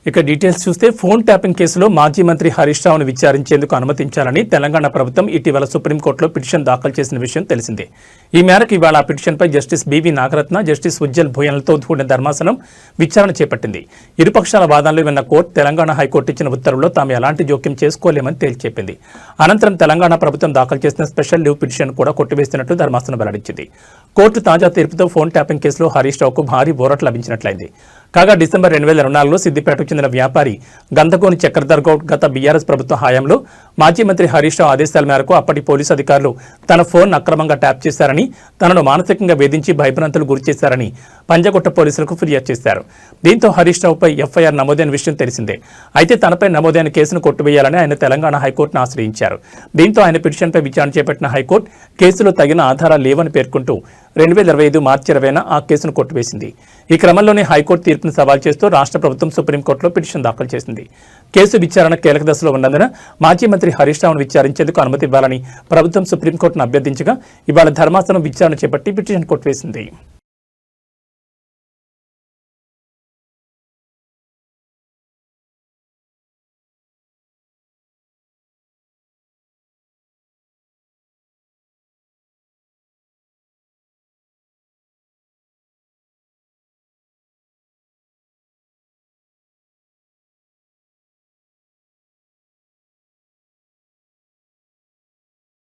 ఇక డీటెయిల్స్ చూస్తే phone tapping కేసులో మాజీ మంత్రి హరీష్ రావును విచారించేందుకు అనుమతించాలని తెలంగాణ ప్రభుత్వం ఇటీవల సుప్రీంకోర్టులో పిటిషన్ దాఖలు చేసిన విషయం తెలిసిందే. ఈ మేరకు ఇవాళ ఆ పిటిషన్పై justice BV Nagarathna, justice Ujjal భూయన్లతో కూడిన ధర్మాసనం విచారణ చేపట్టింది. ఇరుపక్షాల వాదనలు విన్న కోర్టు తెలంగాణ హైకోర్టు ఇచ్చిన ఉత్తర్వుల్లో తాము ఎలాంటి జోక్యం చేసుకోలేమని తేల్చెప్పింది. అనంతరం తెలంగాణ ప్రభుత్వం దాఖలు చేసిన స్పెషల్ లీవ్ పిటిషన్ కూడా కొట్టివేస్తున్నట్టు ధర్మాసనం వెల్లడించింది. కోర్టు తాజా తీర్పుతో ఫోన్ ట్యాపింగ్ కేసులో హరీష్ రావుకు భారీ ఊరట లభించినట్లయింది. కాగా డిసెంబర్ 2024లో సిద్దిపేటకు చెందిన వ్యాపారి గంధగోని చక్రధర్ గౌడ్ గత బీఆర్ఎస్ ప్రభుత్వ హయాంలో మాజీ మంత్రి హరీష్ రావు ఆదేశాల మేరకు అప్పటి పోలీసు అధికారులు తన ఫోన్ అక్రమంగా ట్యాప్ చేశారని, తనను మానసికంగా వేధించి భయభ్రాంతులు గురిచేశారని పంజగుట్ట పోలీసులకు ఫిర్యాదు చేశారు. దీంతో హరీష్ రావుపై ఎఫ్ఐఆర్ నమోదైన విషయం తెలిసిందే. అయితే తనపై నమోదైన కేసును కొట్టివేయాలని ఆయన తెలంగాణ హైకోర్టును ఆశ్రయించారు. దీంతో ఆయన పిటిషన్పై విచారణ చేపట్టిన హైకోర్టు కేసులో తగిన ఆధారాలు లేవని పేర్కొంటూ 2025 మార్చి 20న ఆ కేసును కొట్టివేసింది. ఈ క్రమంలోనే హైకోర్టు తీర్పును సవాల్ చేస్తూ రాష్ట్ర ప్రభుత్వం సుప్రీంకోర్టులో పిటిషన్ దాఖలు చేసింది. కేసు విచారణ కీలక దశలో ఉన్నందున మాజీ మంత్రి హరీష్ రావును విచారించేందుకు అనుమతి ఇవ్వాలని ప్రభుత్వం సుప్రీంకోర్టును అభ్యర్థించగా ఇవాళ ధర్మాసనం విచారణ చేపట్టి పిటిషన్ కొట్టివేసింది.